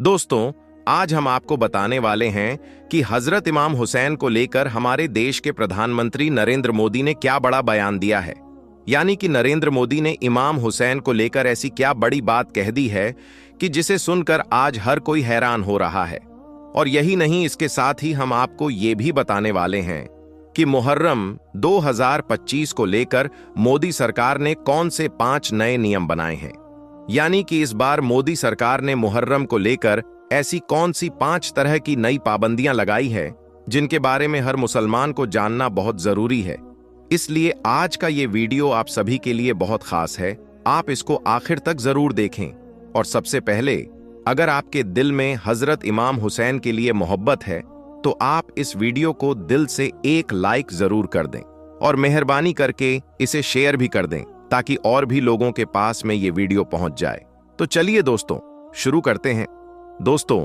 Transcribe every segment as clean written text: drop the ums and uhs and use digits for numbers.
दोस्तों, आज हम आपको बताने वाले हैं कि हजरत इमाम हुसैन को लेकर हमारे देश के प्रधानमंत्री नरेंद्र मोदी ने क्या बड़ा बयान दिया है। यानी कि नरेंद्र मोदी ने इमाम हुसैन को लेकर ऐसी क्या बड़ी बात कह दी है कि जिसे सुनकर आज हर कोई हैरान हो रहा है। और यही नहीं, इसके साथ ही हम आपको ये भी बताने वाले हैं कि मुहर्रम 2025 को लेकर मोदी सरकार ने कौन से 5 नए नियम बनाए हैं। यानी कि इस बार मोदी सरकार ने मुहर्रम को लेकर ऐसी कौन सी 5 तरह की नई पाबंदियां लगाई है जिनके बारे में हर मुसलमान को जानना बहुत जरूरी है। इसलिए आज का ये वीडियो आप सभी के लिए बहुत खास है। आप इसको आखिर तक जरूर देखें। और सबसे पहले, अगर आपके दिल में हजरत इमाम हुसैन के लिए मोहब्बत है तो आप इस वीडियो को दिल से एक लाइक जरूर कर दें और मेहरबानी करके इसे शेयर भी कर दें ताकि और भी लोगों के पास में ये वीडियो पहुंच जाए। तो चलिए दोस्तों, शुरू करते हैं। दोस्तों,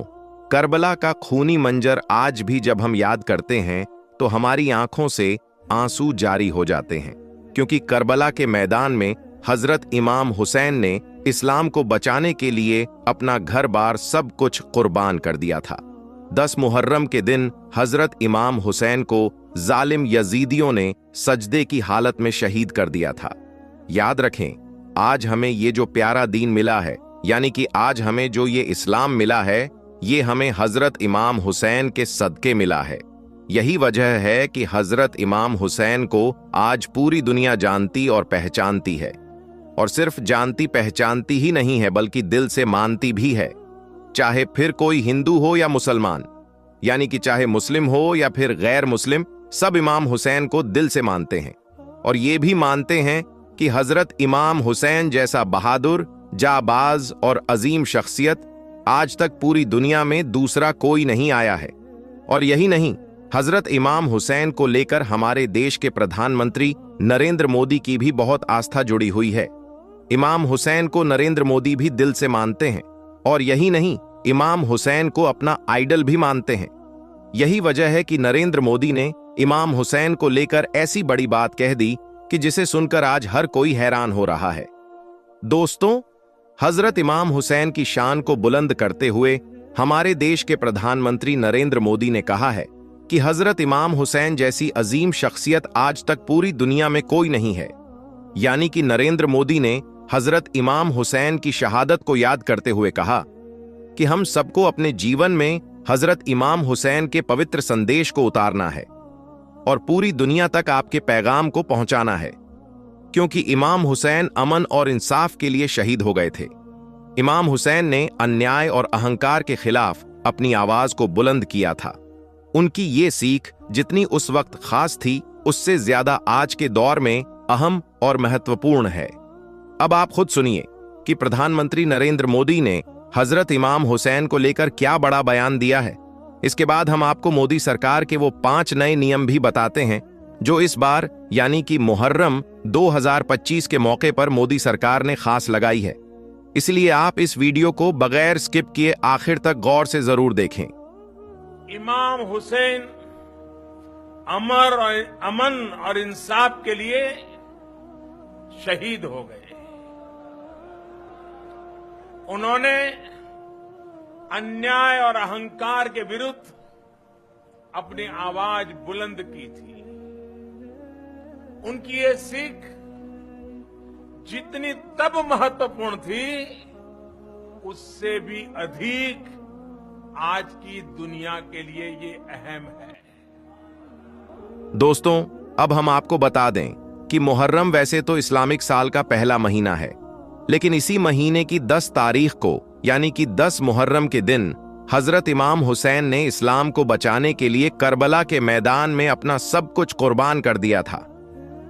करबला का खूनी मंजर आज भी जब हम याद करते हैं तो हमारी आंखों से आंसू जारी हो जाते हैं, क्योंकि करबला के मैदान में हजरत इमाम हुसैन ने इस्लाम को बचाने के लिए अपना घर बार सब कुछ कुर्बान कर दिया था। 10 मुहर्रम के दिन हजरत इमाम हुसैन को जालिम यजीदियों ने सजदे की हालत में शहीद कर दिया था। याद रखें, आज हमें ये जो प्यारा दीन मिला है, यानी कि आज हमें जो ये इस्लाम मिला है, ये हमें हजरत इमाम हुसैन के सदके मिला है। यही वजह है कि हजरत इमाम हुसैन को आज पूरी दुनिया जानती और पहचानती है। और सिर्फ जानती पहचानती ही नहीं है, बल्कि दिल से मानती भी है। चाहे फिर कोई हिंदू हो या मुसलमान, यानी कि चाहे मुस्लिम हो या फिर गैर मुस्लिम, सब इमाम हुसैन को दिल से मानते हैं। और ये भी मानते हैं कि हजरत इमाम हुसैन जैसा बहादुर, जाबाज और अजीम शख्सियत आज तक पूरी दुनिया में दूसरा कोई नहीं आया है। और यही नहीं, हजरत इमाम हुसैन को लेकर हमारे देश के प्रधानमंत्री नरेंद्र मोदी की भी बहुत आस्था जुड़ी हुई है। इमाम हुसैन को नरेंद्र मोदी भी दिल से मानते हैं। और यही नहीं, इमाम हुसैन को अपना आइडल भी मानते हैं। यही वजह है कि नरेंद्र मोदी ने इमाम हुसैन को लेकर ऐसी बड़ी बात कह दी कि जिसे सुनकर आज हर कोई हैरान हो रहा है। दोस्तों, हजरत इमाम हुसैन की शान को बुलंद करते हुए हमारे देश के प्रधानमंत्री नरेंद्र मोदी ने कहा है कि हजरत इमाम हुसैन जैसी अजीम शख्सियत आज तक पूरी दुनिया में कोई नहीं है। यानी कि नरेंद्र मोदी ने हजरत इमाम हुसैन की शहादत को याद करते हुए कहा कि हम सबको अपने जीवन में हजरत इमाम हुसैन के पवित्र संदेश को उतारना है और पूरी दुनिया तक आपके पैगाम को पहुंचाना है, क्योंकि इमाम हुसैन अमन और इंसाफ के लिए शहीद हो गए थे। इमाम हुसैन ने अन्याय और अहंकार के खिलाफ अपनी आवाज को बुलंद किया था। उनकी ये सीख जितनी उस वक्त खास थी, उससे ज्यादा आज के दौर में अहम और महत्वपूर्ण है। अब आप खुद सुनिए कि प्रधानमंत्री नरेंद्र मोदी ने हजरत इमाम हुसैन को लेकर क्या बड़ा बयान दिया है। इसके बाद हम आपको मोदी सरकार के वो 5 नए नियम भी बताते हैं जो इस बार यानी कि मुहर्रम 2025 के मौके पर मोदी सरकार ने खास लगाई है। इसलिए आप इस वीडियो को बगैर स्किप किए आखिर तक गौर से जरूर देखें। इमाम हुसैन अमन और इंसाफ के लिए शहीद हो गए। उन्होंने अन्याय और अहंकार के विरुद्ध अपनी आवाज बुलंद की थी। उनकी ये सीख जितनी तब महत्वपूर्ण थी, उससे भी अधिक आज की दुनिया के लिए ये अहम है। दोस्तों, अब हम आपको बता दें कि मुहर्रम वैसे तो इस्लामिक साल का पहला महीना है, लेकिन इसी महीने की 10 तारीख को यानी कि 10 मुहर्रम के दिन हजरत इमाम हुसैन ने इस्लाम को बचाने के लिए करबला के मैदान में अपना सब कुछ कुर्बान कर दिया था।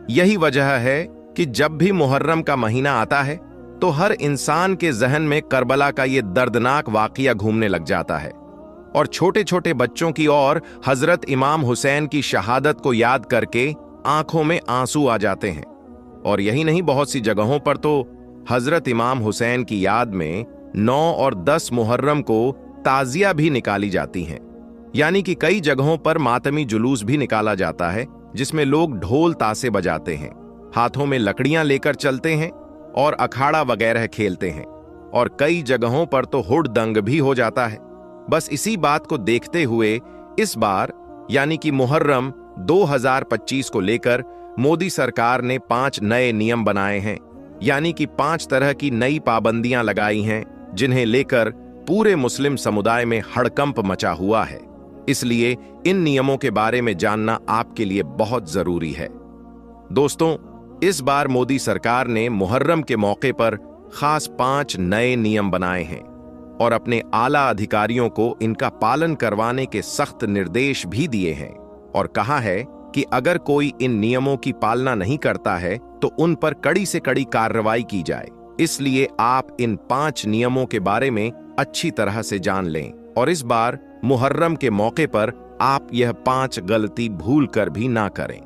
यही वजह है कि जब भी मुहर्रम का महीना आता है तो हर इंसान के जहन में करबला का ये दर्दनाक वाकया घूमने लग जाता है और छोटे छोटे बच्चों की ओर हजरत इमाम हुसैन की शहादत को याद करके आंखों में आंसू आ जाते हैं। और यही नहीं, बहुत सी जगहों पर तो हजरत इमाम हुसैन की याद में 9 और 10 मुहर्रम को ताजिया भी निकाली जाती हैं। यानी कि कई जगहों पर मातमी जुलूस भी निकाला जाता है, जिसमें लोग ढोल तासे बजाते हैं, हाथों में लकड़ियां लेकर चलते हैं और अखाड़ा वगैरह खेलते हैं। और कई जगहों पर तो हुड़दंग भी हो जाता है। बस इसी बात को देखते हुए इस बार यानी कि मुहर्रम 2025 को लेकर मोदी सरकार ने 5 नए नियम बनाए हैं, यानी कि 5 तरह की नई पाबंदियां लगाई हैं, जिन्हें लेकर पूरे मुस्लिम समुदाय में हड़कंप मचा हुआ है। इसलिए इन नियमों के बारे में जानना आपके लिए बहुत जरूरी है। दोस्तों, इस बार मोदी सरकार ने मुहर्रम के मौके पर खास 5 नए नियम बनाए हैं और अपने आला अधिकारियों को इनका पालन करवाने के सख्त निर्देश भी दिए हैं और कहा है कि अगर कोई इन नियमों की पालना नहीं करता है तो उन पर कड़ी से कड़ी कार्रवाई की जाए। इसलिए आप इन 5 नियमों के बारे में अच्छी तरह से जान लें और इस बार मुहर्रम के मौके पर आप यह 5 गलती भूल कर भी ना करें।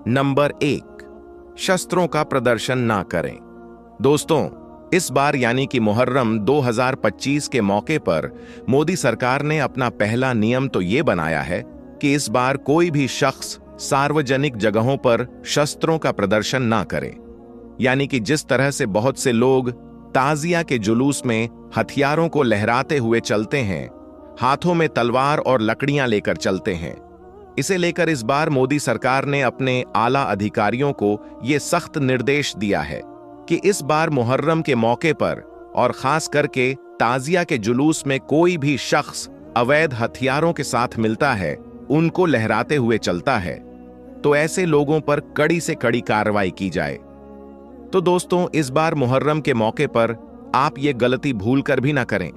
नंबर 1, शस्त्रों का प्रदर्शन ना करें। दोस्तों, इस बार यानी कि मुहर्रम 2025 के मौके पर मोदी सरकार ने अपना पहला नियम तो ये बनाया है कि इस बार कोई भी शख्स सार्वजनिक जगहों पर शस्त्रों का प्रदर्शन ना करे। यानी कि जिस तरह से बहुत से लोग ताजिया के जुलूस में हथियारों को लहराते हुए चलते हैं, हाथों में तलवार और लकड़ियां लेकर चलते हैं, इसे लेकर इस बार मोदी सरकार ने अपने आला अधिकारियों को यह सख्त निर्देश दिया है कि इस बार मुहर्रम के मौके पर और खास करके ताजिया के जुलूस में कोई भी शख्स अवैध हथियारों के साथ मिलता है, उनको लहराते हुए चलता है, तो ऐसे लोगों पर कड़ी से कड़ी कार्रवाई की जाए। तो दोस्तों, इस बार मुहर्रम के मौके पर आप ये गलती भूल कर भी ना करें।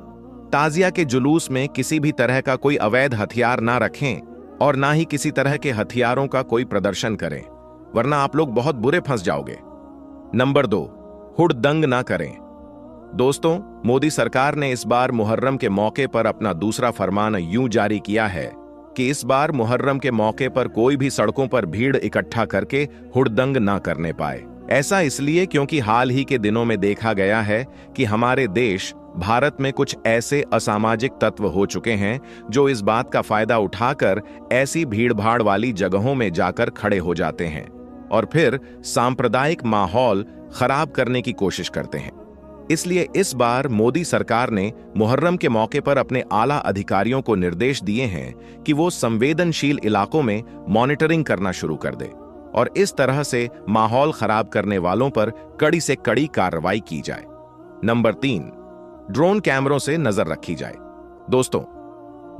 ताजिया के जुलूस में किसी भी तरह का कोई अवैध हथियार ना रखें और ना ही किसी तरह के हथियारों का कोई प्रदर्शन करें, वरना आप लोग बहुत बुरे फंस जाओगे। नंबर 2, हुड़दंग ना करें। दोस्तों, मोदी सरकार ने इस बार मुहर्रम के मौके पर अपना दूसरा फरमान यूं जारी किया है कि इस बार मुहर्रम के मौके पर कोई भी सड़कों पर भीड़ इकट्ठा करके हुड़दंग ना करने पाए। ऐसा इसलिए क्योंकि हाल ही के दिनों में देखा गया है कि हमारे देश भारत में कुछ ऐसे असामाजिक तत्व हो चुके हैं जो इस बात का फायदा उठाकर ऐसी भीड़भाड़ वाली जगहों में जाकर खड़े हो जाते हैं और फिर सांप्रदायिक माहौल खराब करने की कोशिश करते हैं। इसलिए इस बार मोदी सरकार ने मुहर्रम के मौके पर अपने आला अधिकारियों को निर्देश दिए हैं कि वो संवेदनशील इलाकों में मॉनिटरिंग करना शुरू कर दे और इस तरह से माहौल खराब करने वालों पर कड़ी से कड़ी कार्रवाई की जाए। नंबर 3, ड्रोन कैमरों से नजर रखी जाए। दोस्तों,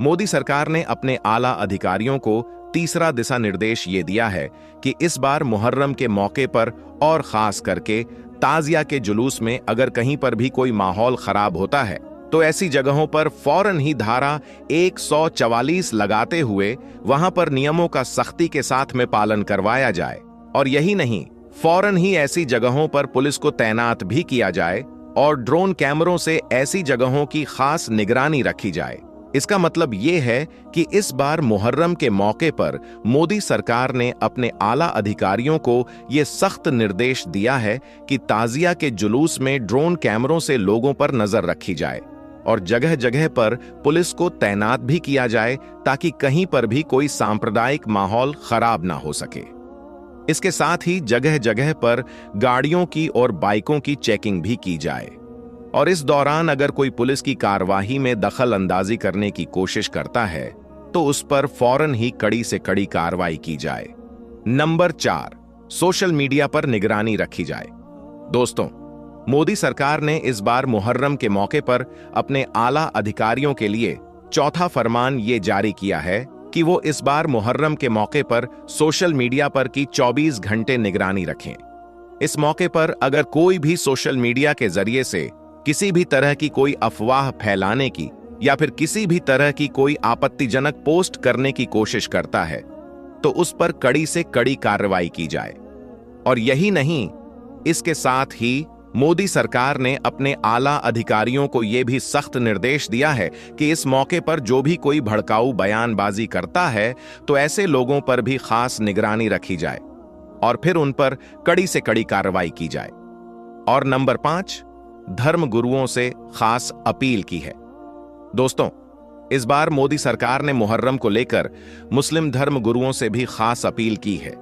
मोदी सरकार ने अपने आला अधिकारियों को तीसरा दिशा निर्देश ये दिया है कि इस बार मुहर्रम के मौके पर और खास करके ताजिया के जुलूस में अगर कहीं पर भी कोई माहौल खराब होता है तो ऐसी जगहों पर फौरन ही धारा 144 लगाते हुए वहां पर नियमों का सख्ती के साथ में पालन करवाया जाए और यही नहीं, फौरन ही ऐसी जगहों पर पुलिस को तैनात भी किया जाए और ड्रोन कैमरों से ऐसी जगहों की खास निगरानी रखी जाए। इसका मतलब ये है कि इस बार मुहर्रम के मौके पर मोदी सरकार ने अपने आला अधिकारियों को ये सख्त निर्देश दिया है कि ताजिया के जुलूस में ड्रोन कैमरों से लोगों पर नजर रखी जाए और जगह जगह पर पुलिस को तैनात भी किया जाए ताकि कहीं पर भी कोई सांप्रदायिक माहौल खराब ना हो सके। इसके साथ ही जगह जगह पर गाड़ियों की और बाइकों की चेकिंग भी की जाए और इस दौरान अगर कोई पुलिस की कार्यवाही में दखल अंदाजी करने की कोशिश करता है तो उस पर फौरन ही कड़ी से कड़ी कार्रवाई की जाए। नंबर 4, सोशल मीडिया पर निगरानी रखी जाए। दोस्तों, मोदी सरकार ने इस बार मुहर्रम के मौके पर अपने आला अधिकारियों के लिए चौथा फरमान ये जारी किया है कि वो इस बार मुहर्रम के मौके पर सोशल मीडिया पर की 24 घंटे निगरानी रखें। इस मौके पर अगर कोई भी सोशल मीडिया के जरिए से किसी भी तरह की कोई अफवाह फैलाने की या फिर किसी भी तरह की कोई आपत्तिजनक पोस्ट करने की कोशिश करता है तो उस पर कड़ी से कड़ी कार्रवाई की जाए। और यही नहीं, इसके साथ ही मोदी सरकार ने अपने आला अधिकारियों को यह भी सख्त निर्देश दिया है कि इस मौके पर जो भी कोई भड़काऊ बयानबाजी करता है तो ऐसे लोगों पर भी खास निगरानी रखी जाए और फिर उन पर कड़ी से कड़ी कार्रवाई की जाए। और नंबर 5, धर्म गुरुओं से खास अपील की है। दोस्तों, इस बार मोदी सरकार ने मुहर्रम को लेकर मुस्लिम धर्म गुरुओं से भी खास अपील की है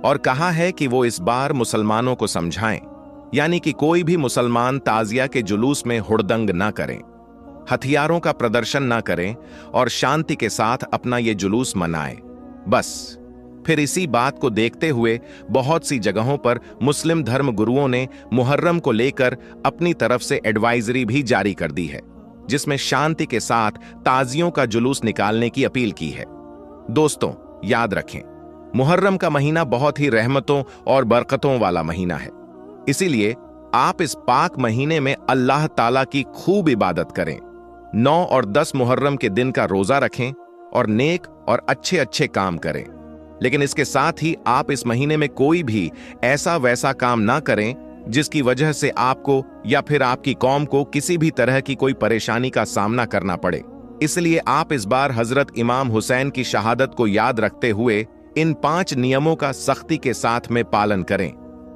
और कहा है कि वो इस बार मुसलमानों को समझाएं यानी कि कोई भी मुसलमान ताजिया के जुलूस में हुड़दंग ना करें, हथियारों का प्रदर्शन ना करें और शांति के साथ अपना ये जुलूस मनाएं। बस फिर इसी बात को देखते हुए बहुत सी जगहों पर मुस्लिम धर्म गुरुओं ने मुहर्रम को लेकर अपनी तरफ से एडवाइजरी भी जारी कर दी है, जिसमें शांति के साथ ताजियों का जुलूस निकालने की अपील की है। दोस्तों, याद रखें, मुहर्रम का महीना बहुत ही रहमतों और बरकतों वाला महीना है। इसीलिए आप इस पाक महीने में अल्लाह ताला की खूब इबादत करें। 9 और 10 मुहर्रम के दिन का रोजा रखें और नेक और अच्छे अच्छे काम करें। लेकिन इसके साथ ही आप इस महीने में कोई भी ऐसा वैसा काम ना करें जिसकी वजह से आपको या फिर आपकी कौम को किसी भी तरह की कोई परेशानी का सामना करना पड़े। इसलिए आप इस बार हजरत इमाम हुसैन की शहादत को याद रखते हुए इन 5 नियमों का सख्ती के साथ में पालन करें।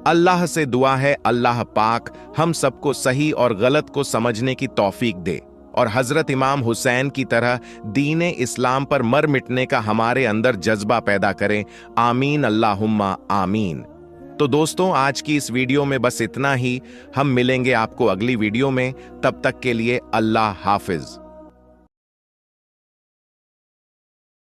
अल्लाह से दुआ है अल्लाह पाक हम सबको सही और गलत को समझने की तौफीक दे और हजरत इमाम हुसैन की तरह दीन इस्लाम पर मर मिटने का हमारे अंदर जज्बा पैदा करें। आमीन अल्लाहुम्मा आमीन। तो दोस्तों, आज की इस वीडियो में बस इतना ही। हम मिलेंगे आपको अगली वीडियो में। तब तक के लिए अल्लाह हाफिज।